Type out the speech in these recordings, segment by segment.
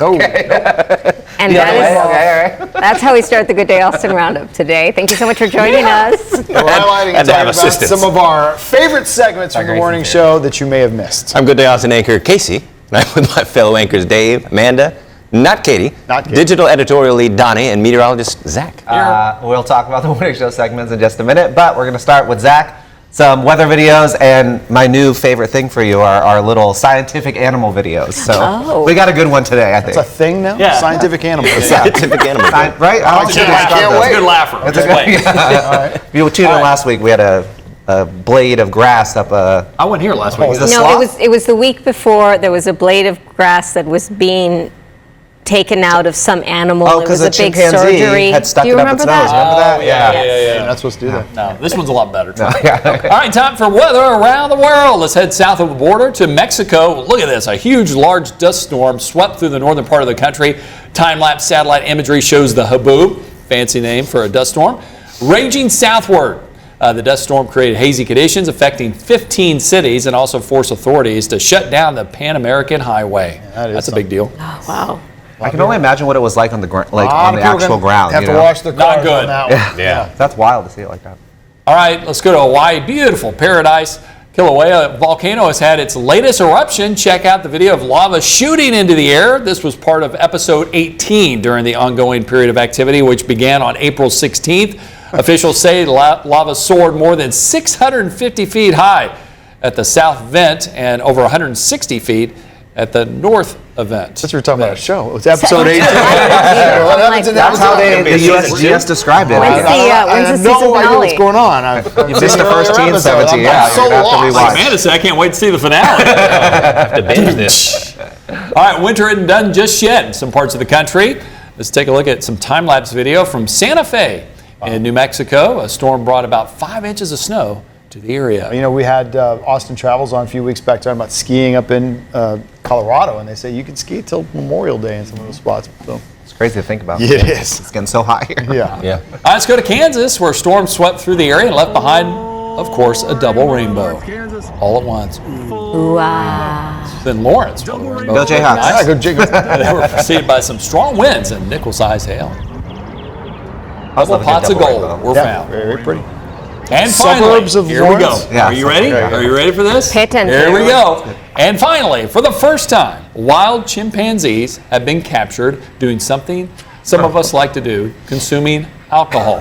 Oh. And that's how we start the Good Day Austin Roundup today. Thank you so much for joining us. We're highlighting and talking about some of our favorite segments from the morning show that you may have missed. I'm Good Day Austin anchor Casey, and I'm with my fellow anchors Dave, Amanda, not Katie, digital editorial lead Donnie, and meteorologist Zach. We'll talk about the morning show segments in just a minute, but we're going to start with Zach. Some weather videos, and my new favorite thing for you are our little scientific animal videos. So we got a good one today, I think. It's a thing now? Yeah. Scientific animal. Scientific animal. Right? I can't wait. Good laugher. It's a good, if you tuned in last week, we had a blade of grass up I wasn't here last week. It was the week before. There was a blade of grass that was being taken out of some animal. Oh, it was because a the big chimpanzee surgery. had stuck Do you it up remember its nose. that? Remember that? Yeah. You're not supposed to do that. No, this one's a lot better. No, yeah. All right, time for weather around the world. Let's head south of the border to Mexico. Look at this. A huge, large dust storm swept through the northern part of the country. Time-lapse satellite imagery shows the Haboob, fancy name for a dust storm, raging southward. The dust storm created hazy conditions affecting 15 cities and also forced authorities to shut down the Pan American Highway. That's a big deal. Oh, wow. I can only imagine what it was like on the on the actual ground. Have to wash their cars. Not good. On that one. Yeah, that's wild to see it like that. All right, let's go to Hawaii. Beautiful paradise. Kilauea volcano has had its latest eruption. Check out the video of lava shooting into the air. This was part of episode 18 during the ongoing period of activity, which began on April 16th. Officials say lava soared more than 650 feet high at the south vent and over 160 feet at the north event. Since we were talking about a show, it's episode 18. That's how the USGS described it. When's the season no idea finale? what's going on. You missed the first 17. Yeah, so you're gonna have to lost. rewatch. Amanda said, I can't wait to see the finale. To binge this. All right, winter isn't done just yet in some parts of the country. Let's take a look at some time-lapse video from Santa Fe in New Mexico. A storm brought about 5 inches of snow to the area. You know, we had Austin Travels on a few weeks back talking about skiing up in Colorado, and they say you can ski till Memorial Day in some of those spots. So It's crazy to think about. it is. It's getting so hot here. Yeah. All right, let's go to Kansas, where a storm swept through the area and left behind, of course, a double rainbow all at once. Wow. Then Lawrence. Go Jayhawks. Yeah, go Jiggle. They were preceded by some strong winds and nickel-sized hail. Couple pots of gold were found. Very pretty. And Suburbs finally, of here we go. Lawrence? Yeah, Are you ready? okay. Are you ready for this? Pay attention. Here we go. And finally, for the first time, wild chimpanzees have been captured doing something some of us like to do, consuming alcohol.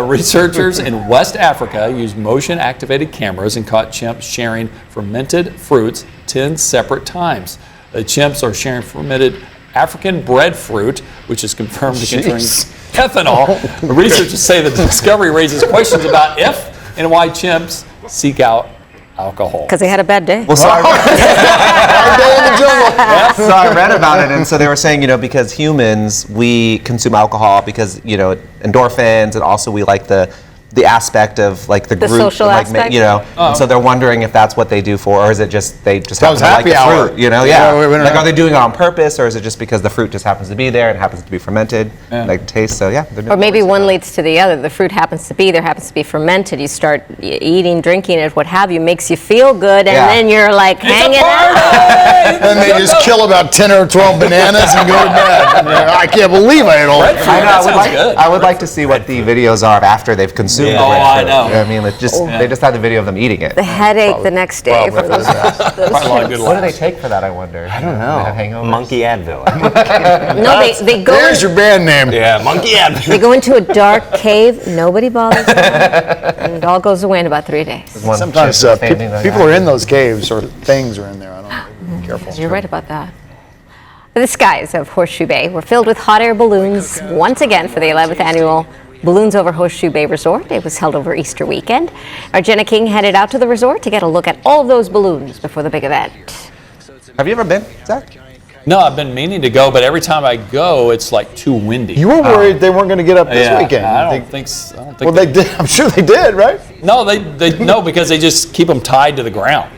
Researchers in West Africa used motion-activated cameras and caught chimps sharing fermented fruits 10 separate times. The chimps are sharing fermented African breadfruit, which is confirmed to contain ethanol. Researchers say the discovery raises questions about if and why chimps seek out alcohol. Because they had a bad day. Well, so I read about it, and so they were saying, because humans, we consume alcohol because, endorphins, and also we like the aspect of like the group, social and, aspect? and so they're wondering if that's what they do for, or is it just they just That was happen to like happy the hour. fruit, Yeah, we don't like know. are they doing it on purpose, or is it just because the fruit just happens to be there and happens to be fermented, like taste? So yeah, Or maybe one leads to the other. The fruit happens to be there, happens to be fermented. You start eating, drinking it, what have you, makes you feel good, and then you're like hanging out. And they just kill about 10 or 12 bananas and go to bed. I can't believe I ate all that. I know. sounds good. I would like to see what the videos are after they've consumed. Oh, the I breadfruit. know. You know what I mean, they just had the video of them eating it. The headache the next day for those Probably a lot of good What do they laughs. take for that? I wonder. I don't know. Hangovers? Monkey Advil. No, they go. There's your band name. Yeah, Monkey Advil. They go into a dark cave. Nobody bothers them, and it all goes away in about 3 days. Sometimes people are in those caves or things are in there. I don't know. Be careful. You're right about that. The skies of Horseshoe Bay were filled with hot air balloons once again for the 11th annual Balloons Over Horseshoe Bay Resort. It was held over Easter weekend. Our Jenna King headed out to the resort to get a look at all of those balloons before the big event. Have you ever been, Zach? No, I've been meaning to go, but every time I go, it's like too windy. You were worried they weren't going to get up this weekend. I don't think so. Well, they did. I'm sure they did, right? No, no, because they just keep them tied to the ground.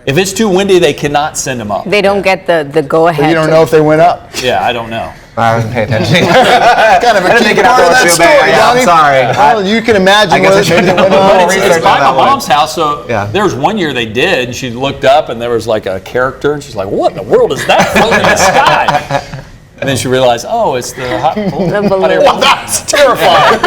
If it's too windy, they cannot send them up. They don't get the go-ahead. But you don't know if they went up. Yeah, I don't know. I wasn't paying attention. Kind of a key part of that story, Yeah, I'm Donnie. sorry. Well, you can imagine I guess what I it should maybe have went done on. more research. It's by on that my one. mom's house, so Yeah. there was one year they did, and she looked up, and there was like a character, and she's like, what in the world is that floating in the sky? And then she realized, oh, it's the hot balloon. Well, that's terrifying.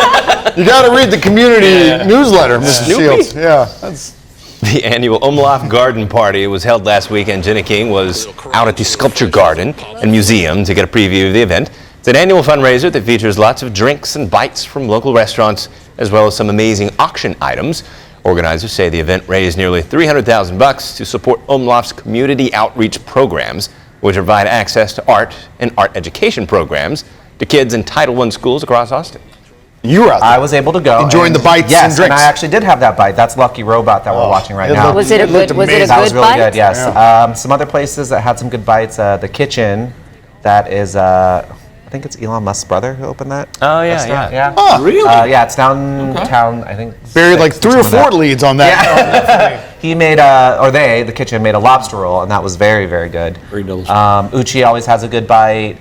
You got to read the community newsletter, Mrs. Shields. Yeah, that's. The annual Umlauf Garden Party was held last weekend. Jenna King was out at the Sculpture Garden and Museum to get a preview of the event. It's an annual fundraiser that features lots of drinks and bites from local restaurants, as well as some amazing auction items. Organizers say the event raised nearly $300,000 to support Umlauf's community outreach programs, which provide access to art and art education programs to kids in Title I schools across Austin. You were out there. I was able to go. Enjoying the bites yes, and drinks. and I actually did have that bite. That's Lucky Robot that we're watching right now. Was it a good? Was it a That was good really bite? good, yes. Yeah. Some other places that had some good bites. The Kitchen, that is, I think it's Elon Musk's brother who opened that. Oh, yeah, restaurant. yeah. Huh. Really? Yeah, it's downtown, I think. Buried like 6 3 or something 4 leads on that. He made, the Kitchen made a lobster roll, and that was very, very good. Very delicious. Uchi always has a good bite.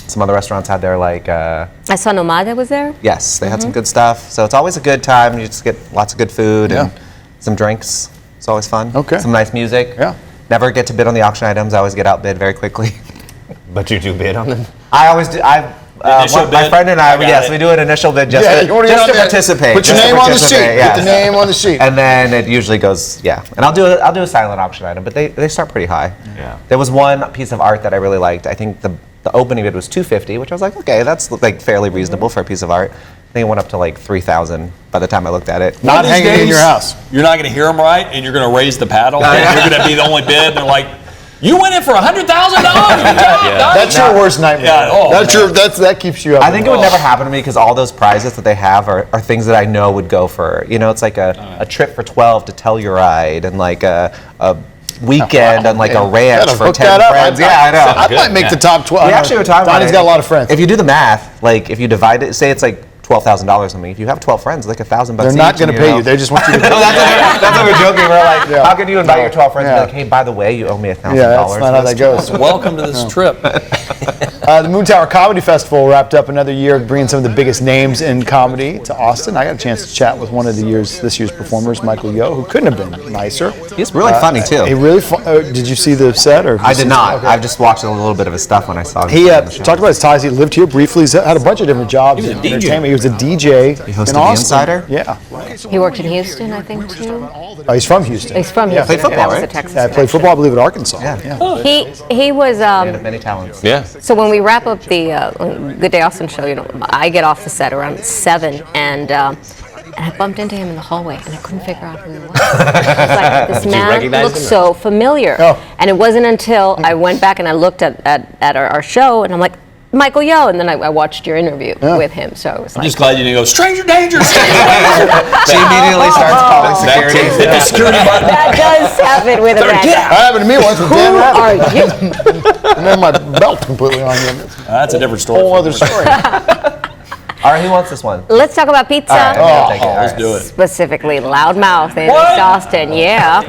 Some other restaurants had their, like, I saw Nomada was there. yes, they had some good stuff. So it's always a good time. You just get lots of good food and Yeah. some drinks. It's always fun. Okay. Some nice music. Yeah. Never get to bid on the auction items. I always get outbid very quickly. But you do bid on them? I always do. Initial My bid? friend and I, I got yes, it. we do an initial bid just You wanna get to on there, participate. Put your just to name on the sheet. participate, Get yes. the name on the sheet. And then it usually goes, yeah. And I'll do a silent auction item, but they start pretty high. Yeah. There was one piece of art that I really liked. I think the opening bid was $250, which I was like, okay, that's like fairly reasonable for a piece of art. I think it went up to like $3,000 by the time I looked at it. Not One of these hanging in your days, house. You're not going to hear them right, and you're going to raise the paddle. And you're going to be the only bid. And they're like, you went in for $100,000. Good job. That's your worst nightmare. Yeah, oh, that keeps you up. I think it would never happen to me because all those prizes that they have are things that I know would go for, it's like a trip for 12 to Telluride and like a weekend on like a ranch Gotta for hook 10 that up. friends. Yeah, I know. I might make the top 12. We actually were talking about Donnie's it. got a lot of friends. If you do the math, like if you divide it, say it's like $12,000 something. If you have 12 friends, like $1,000 They're each. not going to and pay know- you. They just want you to. That's what we're joking. We're like, Yeah. how can you invite your 12 friends and Yeah. be like, hey, by the way, you owe me $1,000? Yeah, that's not how that goes. Welcome to this trip. The Moon Tower Comedy Festival wrapped up another year, bringing some of the biggest names in comedy to Austin. I got a chance to chat with one of this year's performers, Michael Yo, who couldn't have been nicer. He's really funny too. He really did you see the set? Or I did not. Okay. I've just watched a little bit of his stuff when I saw him. He on the show. talked about his ties. He lived here briefly. He's had a bunch of different jobs He was in a DJ. entertainment. He was a DJ He hosted in The Austin. Insider? Yeah. He worked in Houston, I think, too. Oh, he's from Houston. He's from Yeah. Houston. Played football, That was right? a Texas Yeah, I played connection. football, I believe, at Arkansas. Yeah. He was. Man of many talents. Yeah. So when we wrap up the Good Day Austin show, I get off the set around 7, and I bumped into him in the hallway, and I couldn't figure out who he was. I was like, this man recognize looks him? so familiar. Oh. And it wasn't until I went back and I looked at our show, and I'm like, Michael Yo, and then I watched your interview with him, so I was I'm like, just glad you didn't go, stranger danger, stranger danger. She immediately starts calling security. Hit the security button. that does happen with a man. That happened to me once with Dan Who Rabbit. are you? And then my belt completely on him. It's a That's a different story. whole other story. All right, who wants this one? Let's talk about pizza. All right, I'll take it. All Let's right. do it. Specifically, Loudmouth in What? East Austin, yeah.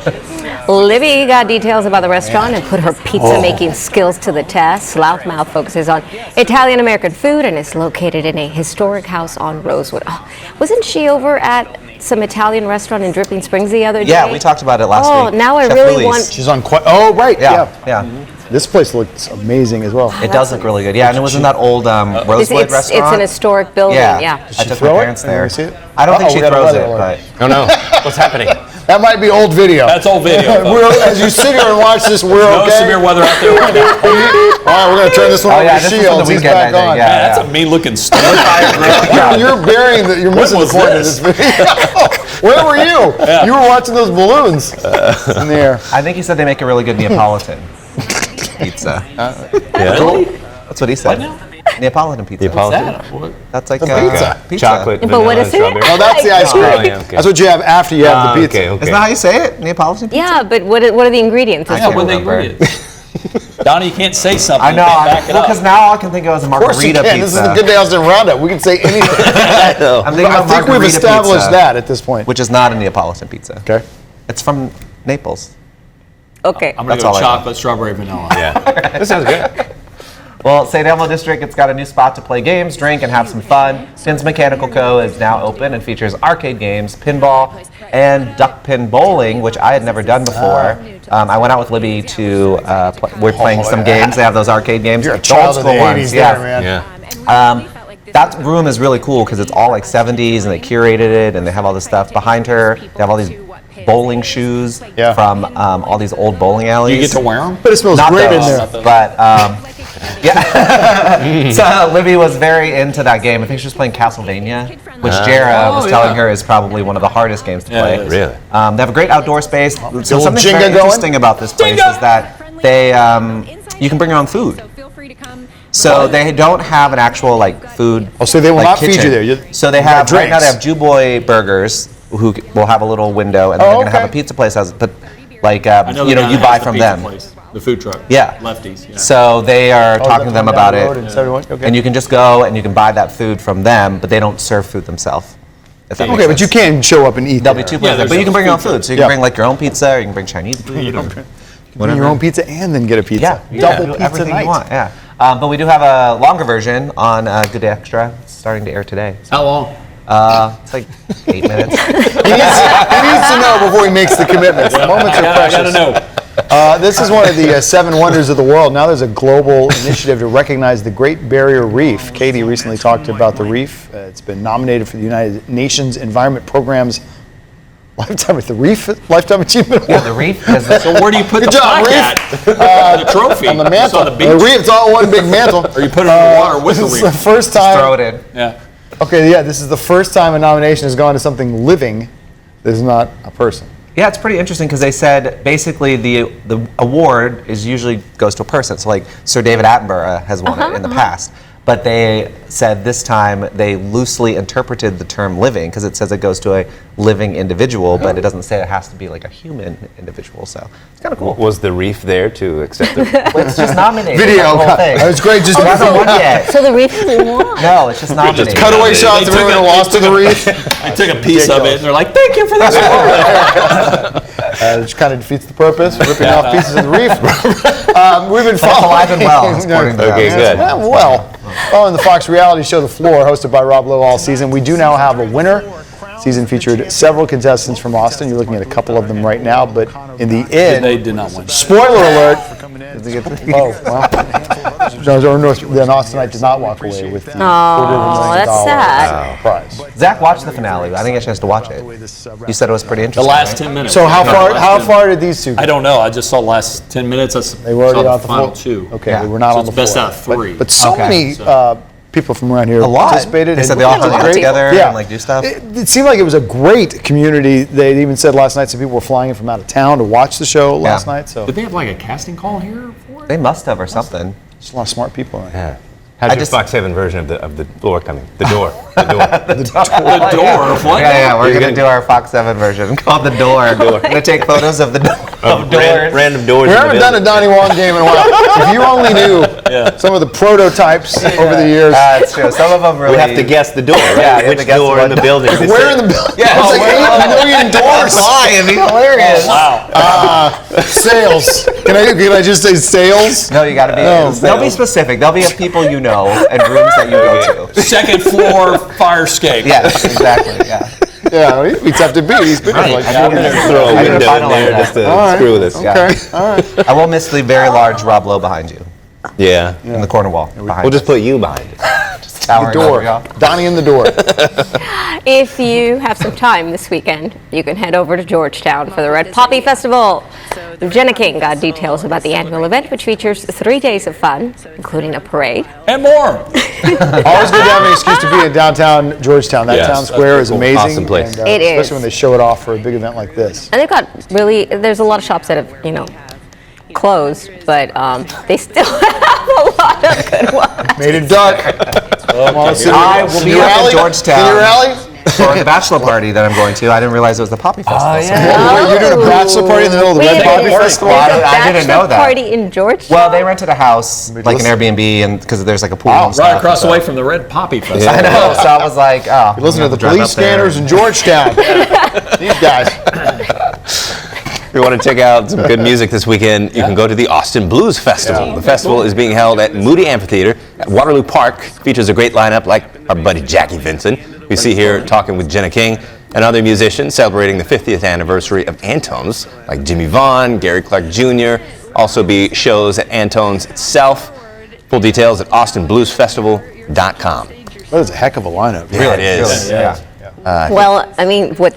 Libby got details about the restaurant and put her pizza-making skills to the test. Loudmouth focuses on Italian-American food and is located in a historic house on Rosewood. Oh, wasn't she over at some Italian restaurant in Dripping Springs the other day? Yeah, we talked about it last week. Oh, now I Chef really Louise. want... She's on quite. Oh, right. Yeah, Yeah. yeah. This place looks amazing as well. It does look really good. Yeah, and it was in that old Rosewood It's restaurant. an historic building, yeah. I she took throw my it? parents Can there. we see it? I don't think Uh-oh, she we got a throws weather it, alert. but Oh no. What's happening? That might be old video. That's old video. As you sit here and watch this, we're No okay. severe weather out there right now. All right, we're going to turn this one Oh, over yeah, to this is from the Shields. He's weekend, back I think, on. yeah. Man, that's a mean-looking stuff. You're burying you're missing the was point this? of this video. Where were you? You were watching those balloons in the air. I think he said they make a really good Neapolitan pizza. Yeah. That's what he said. Neapolitan pizza. Neapolitan? What? That's like pizza. Chocolate. But what vanilla, is it? strawberry. Oh, that's the ice cream. Oh, yeah, okay. That's what you have after you have the pizza. Okay, okay. Isn't that how you say it? Neapolitan pizza? Yeah, but what are the ingredients? Yeah, what are the remember. ingredients? Donnie, you can't say something. I know. You can't back it Well, up. because now all I can think of is a Of course you margarita can. pizza. This is the Good Day Austin Roundup. We can say anything. I'm thinking I of think we've margarita established pizza, that at this point. which is not a Neapolitan pizza. Okay. It's from Naples. Okay. I'm going That's to all go I know. chocolate, strawberry, vanilla. Yeah. This sounds good. Well, St. Elmo District, it's got a new spot to play games, drink, and have some fun. Pins Mechanical Co. is now open and features arcade games, pinball, and duck pin bowling, which I had never done before. I went out with Libby to, we're playing some games. They have those arcade games. You're a the child old of the school 80s ones, there, man. Yeah. That room is really cool because it's all like 70s and they curated it and they have all this stuff behind her. They have all these bowling shoes from all these old bowling alleys. You get to wear them? But it smells Not great in those, there. but yeah. So Libby was very into that game. I think she was playing Castlevania, which Jara was telling her is probably one of the hardest games to play. it is. Really? They have a great outdoor space. So old something Jenga very going? interesting about this place is that they you can bring your own food. So they don't have an actual like food. Oh, so they will like, not feed kitchen. you there. So they You got have right now they drinks. have Jew Boy Burgers, who will have a little window, and then they're going to have a pizza place. But like I know the you know, guy you that buy has the from pizza them. place, the food truck. Yeah. Lefties. Yeah. So they are talking to them down about the it, road in 71? Okay. and you can just go and you can buy that food from them, but they don't serve food themselves. If that makes Okay, but sense. you can show up and eat There'll be there. two places, there's but you can a bring your own food food. So you Yeah. can bring like your own pizza, or you can bring Chinese food. Bring your own pizza and then get a pizza. Double do pizza everything night. you want. Yeah, but we do have a longer version on Good Day Extra. It's starting to air today. How long? It's like 8 minutes. He needs to know before he makes the commitments. The moments are I precious. gotta know. This is one of the 7 wonders of the world. Now there's a global initiative to recognize the Great Barrier Reef. Katie recently talked about the reef. It's been nominated for the United Nations Environment Program's Lifetime Achievement Award. Yeah, the Reef. So where do you put Good the job, plaque Reef. at? The trophy. On the mantle. It's on the The beach. reef, it's all one big mantle. Or you put it in the water with the This is reef. the first time. Throw it in. Yeah. Okay, yeah, this is the first time a nomination has gone to something living that is not a person. Yeah, it's pretty interesting because they said basically the award is usually goes to a person. So like Sir David Attenborough has won it in the past. But they said this time they loosely interpreted the term living because it says it goes to a living individual, but it doesn't say it has to be like a human individual. So it's kind of cool. Was the reef there to accept the It's just nominated. Video. That's the whole thing. That was great. Just It hasn't won yet. So the reef is won. No, it's just nominated. cutaway shots They of everyone took who a- lost to the reef. I took a piece of it and they're like, thank you for this award. Which kind of defeats the purpose, ripping off pieces of the reef. We've been It's following alive and well, according to them. Okay, good. Well, following the Fox reality show The Floor, hosted by Rob Lowe all season, we do now have a winner. Season featured several contestants from Austin. You're looking at a couple of them right now, but in the end, They did not win. spoiler alert. Oh, well. The Austinite did not walk away with the $250,000 that's sad. prize. Zach watched the finale. I didn't get a chance to watch it. You said it was pretty The interesting. last right? 10 minutes. So how No, far? last How 10 far did these two go? I don't know. I just saw the last 10 minutes. They were already saw on the the final floor. 2. Okay, Yeah. they were not So on the it's best floor. out of 3. But so Okay. many people from around here A lot. participated. They said they and all hung it was out great. together Yeah. and like do stuff. It seemed like it was a great community. They even said last night some people were flying in from out of town to watch the show last night. So Did they have like a casting call here for it? They must have or something. just a lot of smart people. In here. How's I your just- Fox 7 version of the floor coming? The door. The door. The door. What? Yeah, we're gonna do our Fox 7 version called The Door. We're gonna take photos of the of doors. Random doors. We in the haven't done a building. Donnie Wong game in a while. If you only knew some of the prototypes over the years. It's true. Some of them really. We have to guess the door, right? Yeah, you have Which to guess door in what- the building? is Where it? in the building? Yeah, It's like where- 8 million doors. Why? It'd be hilarious. Wow. Sales. Can I just say sales? No, you gotta be. No, They'll be specific. They'll be of people you know and rooms that you go to. Second floor fire escape. Yes, exactly. Yeah. Yeah, he'd be tough to beat. He's been like I didn't Throw a I didn't window in finalize there that. just to All right. screw with us. Okay. I will miss the very large Rob Lowe behind you Yeah. in the corner wall. Behind We'll just put you behind it. The door. Donnie in the door. If you have some time this weekend, you can head over to Georgetown for the Red Poppy Festival. Jenna King got details about the annual event, which features 3 days of fun, including a parade. And more. Always good to have an excuse to be in downtown Georgetown. That Yes, town that's square is cool. amazing. Awesome place. And, It is. Especially when they show it off for a big event like this. And they've got there's a lot of shops that have, closed, but they still have a lot of good ones. Made in duck. I will be up in Georgetown. Can you rally? For the bachelor party that I'm going to. I didn't realize it was the Poppy Festival. Wait, you're doing a bachelor party in the middle of the Wait Red a Poppy minute. Festival? Well, There's a I didn't know bachelor that. party in Georgetown? Well, they rented a house, like an Airbnb, and because there's like a pool and stuff. Right across the way from the Red Poppy Festival. I know, so I was like, oh. Listen to the police scanners in Georgetown. These guys. you want to check out some good music this weekend, you can go to the Austin Blues Festival. The festival is being held at Moody Amphitheater at Waterloo Park. Features a great lineup like our buddy Jackie Vincent, we see here talking with Jenna King, and other musicians celebrating the 50th anniversary of Antone's, like Jimmy Vaughn, Gary Clark Jr. Also be shows at Antone's itself. Full details at austinbluesfestival.com. That is a heck of a lineup. Yeah, it is. Well, I mean, what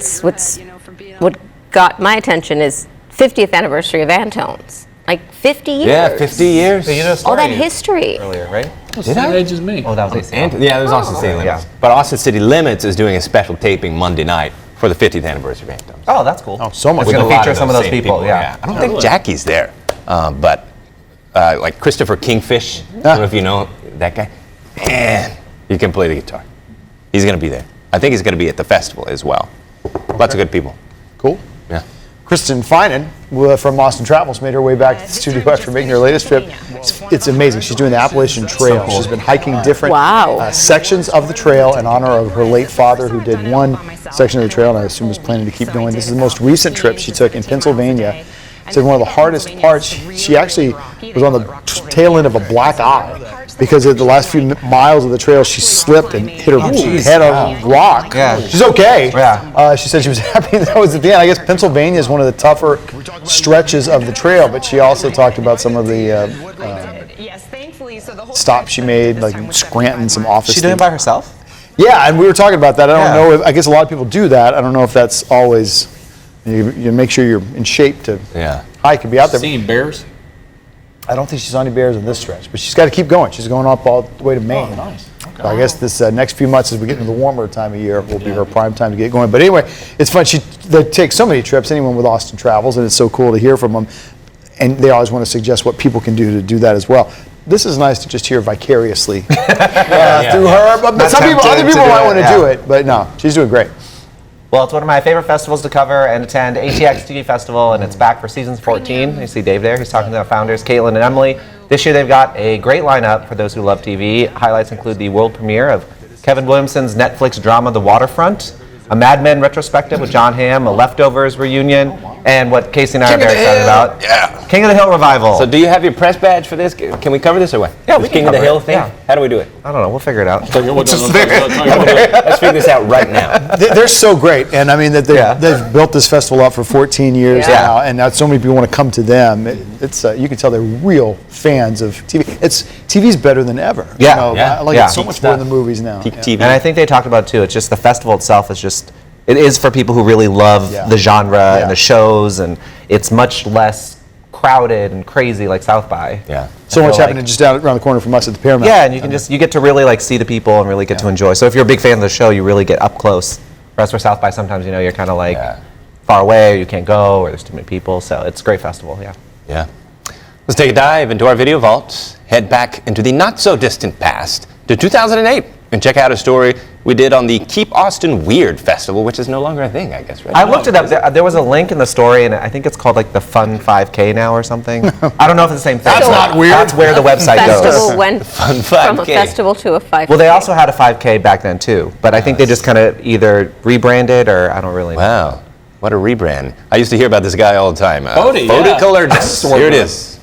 got my attention is 50th anniversary of Antone's. Like 50 years. Yeah, 50 years. So you know All that history. earlier, right? Did I? Age as me. Oh, that was AC. Yeah, there's Austin City Limits. Yeah. But Austin City Limits is doing a special taping Monday night for the 50th anniversary of Antone's. Oh, that's cool. Oh, so much. It's going With to a lot feature of some of those same people. Yeah. I don't think Jackie's there, but like Christopher Kingfish, I don't know if you know that guy. Man, he can play the guitar. He's going to be there. I think he's going to be at the festival as well. Lots of good people. Cool. Yeah. Kristen Finan from Austin Travels made her way back to the studio after making her latest trip. It's amazing. She's doing the Appalachian Trail. She's been hiking different sections of the trail in honor of her late father, who did one section of the trail, and I assume was planning to keep going. This is the most recent trip she took in Pennsylvania. Said one of the hardest parts, she actually was on the tail end of a black eye because at the last few miles of the trail she slipped and hit her head on a rock. Yeah. She's okay. Yeah. She said she was happy that was at the end. I guess Pennsylvania is one of the tougher stretches of the trail, but she also talked about some of the stops she made, like Scranton, some office. She doing it by herself? Yeah, and we were talking about that. I don't know if, I guess a lot of people do that. I don't know if that's always, you make sure you're in shape to hike and be out there. Seeing bears? I don't think she's on any bears in this stretch, but she's got to keep going. She's going up all the way to Maine. Oh, nice. Okay. So I guess this next few months, as we get into the warmer time of year, will be her prime time to get going. But anyway, it's fun. They take so many trips, anyone with Austin Travels, and it's so cool to hear from them. And they always want to suggest what people can do to do that as well. This is nice to just hear vicariously through her. But other people might want to do it, but no, she's doing great. Well, it's one of my favorite festivals to cover and attend, ATX TV Festival, and it's back for season 14. You see Dave there. He's talking to the founders, Caitlin and Emily. This year they've got a great lineup for those who love TV. Highlights include the world premiere of Kevin Williamson's Netflix drama, The Waterfront, a Mad Men retrospective with John Hamm, a Leftovers reunion, and what Casey and I are very excited about, King of the Hill revival. So do you have your press badge for this? Can we cover this or what? Yeah, this we can King of the cover Hill it. thing? Yeah. How do we do it? I don't know. We'll figure it out. Let's figure this out right now. They're so great, and I mean that they've built this festival up for 14 years now, and now so many people want to come to them. It's you can tell they're real fans of TV. TV's better than ever. Yeah, I like it so much more than the movies now. Peak TV. And I think they talked about too, it's just the festival itself is just, it is for people who really love the genre and the shows, and it's much less crowded and crazy like South by. Yeah. So much happening just down around the corner from us at the Paramount. Yeah, and you can you get to really like see the people and really get to enjoy. So if you're a big fan of the show, you really get up close. Whereas for South by, sometimes you're kind of like far away, or you can't go, or there's too many people. So it's a great festival. Yeah. Let's take a dive into our video vault. Head back into the not so distant past to 2008 and check out a story we did on the Keep Austin Weird Festival, which is no longer a thing, I guess, right? I looked it up. There was a link in the story, and I think it's called like the Fun 5K now or something. I don't know if it's the same thing. That's not weird. That's where the website Festival goes. went Fun from a 5K. festival to a 5K. Well, they also had a 5K back then too, but I think they just kind of either rebranded or I don't really know. Wow. What a rebrand. I used to hear about this guy all the time. Bodie, Colorless. Here it is.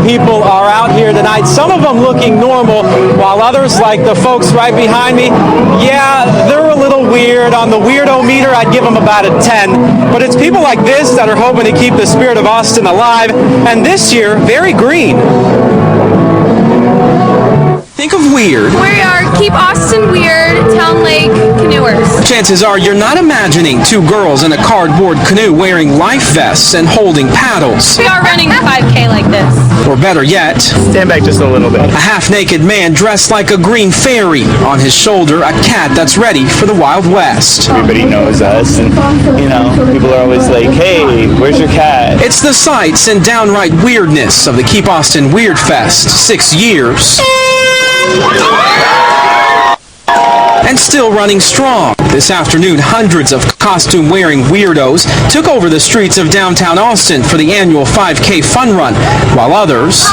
People are out here tonight, some of them looking normal, while others, like the folks right behind me, they're a little weird. On the weirdo meter, I'd give them about a 10. But it's people like this that are hoping to keep the spirit of Austin alive, and this year, very green. Think of weird. We are Keep Austin Weird Town Lake Canoers. Chances are you're not imagining two girls in a cardboard canoe wearing life vests and holding paddles. We are running a 5K like this. Or better yet, stand back just a little bit. A half-naked man dressed like a green fairy. On his shoulder, a cat that's ready for the Wild West. Everybody knows us, and people are always like, hey, where's your cat? It's the sights and downright weirdness of the Keep Austin Weird Fest. 6 years. and still running strong. This afternoon, hundreds of costume-wearing weirdos took over the streets of downtown Austin for the annual 5K fun run, while others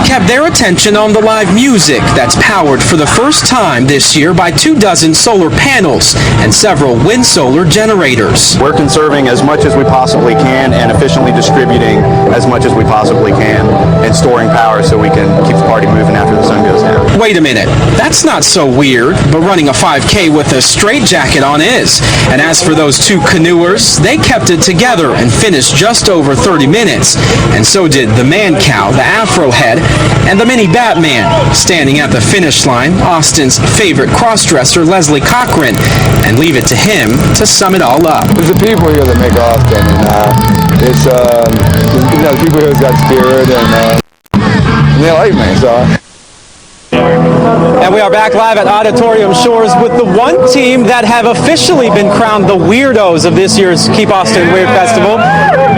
kept their attention on the live music that's powered for the first time this year by 24 solar panels and several wind solar generators. We're conserving as much as we possibly can and efficiently distributing as much as we possibly can and storing power so we can keep the party moving after the sun goes down. Wait a minute, that's not so weird, but running a 5K with a straitjacket on is. And as for those two canoers, they kept it together and finished just over 30 minutes. And so did the man cow, the afro head, and the mini Batman. Standing at the finish line, Austin's favorite crossdresser, Leslie Cochran, and leave it to him to sum it all up. It's the people here that make Austin, and it's the people here got spirit, and they like me, so. And we are back live at Auditorium Shores with the one team that have officially been crowned the weirdos of this year's Keep Austin Weird Festival.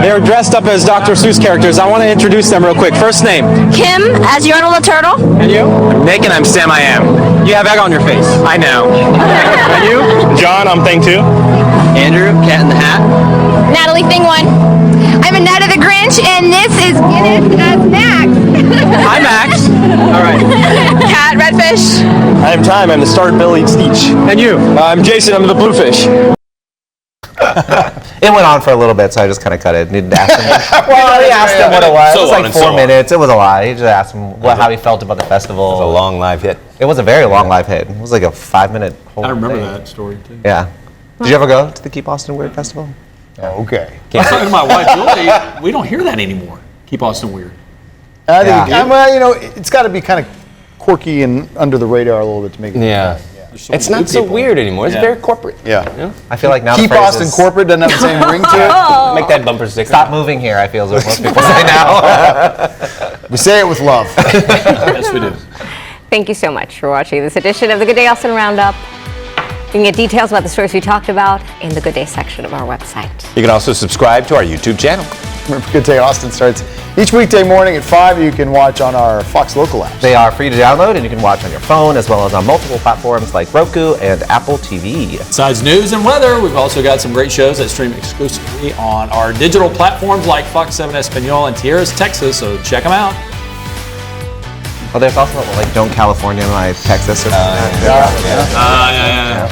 They're dressed up as Dr. Seuss characters. I want to introduce them real quick. First name? Kim as Yarnell the Turtle. And you? Nick and I'm Sam I Am. You have egg on your face. I know. And you? John, I'm Thing 2. Andrew, Cat in the Hat. Natalie Thing 1. I'm Annetta the Grinch, and this is Guinness as Max. Hi, Max. All right. Cat Redfish. I am Time, I'm the star-bellied Stitch. And you? I'm Jason, I'm the Bluefish. It went on for a little bit, so I just kind of cut it. Needed to ask him. Well, he asked him what it was. So It was on like and 4 so on. minutes. It was a lot. He just asked him how he felt about the festival. It was a long live hit. It was a very long live hit. It was like a 5-minute whole I remember thing. that story too. Yeah. Did you ever go to the Keep Austin Weird Festival? Okay. I was talking to my wife Julie. We don't hear that anymore. Keep Austin weird. I think, Yeah. well, it's got to be kind of quirky and under the radar a little bit to make it. Yeah. It's not so weird anymore. It's very corporate. Yeah. I feel like now Keep the phrase Austin is, corporate doesn't have the same ring to it. Make that bumper sticker. Stop moving here, I feel is what most people say now. We say it with love. Yes, we do. Thank you so much for watching this edition of the Good Day Austin Roundup. You can get details about the stories we talked about in the Good Day section of our website. You can also subscribe to our YouTube channel. Remember, Good Day Austin starts each weekday morning at 5. You can watch on our Fox Local apps. They are free to download, and you can watch on your phone as well as on multiple platforms like Roku and Apple TV. Besides news and weather, we've also got some great shows that stream exclusively on our digital platforms like Fox 7 Espanol and Tierras, Texas, so check them out. Oh, there's also like Don't California My Texas or something. Yeah.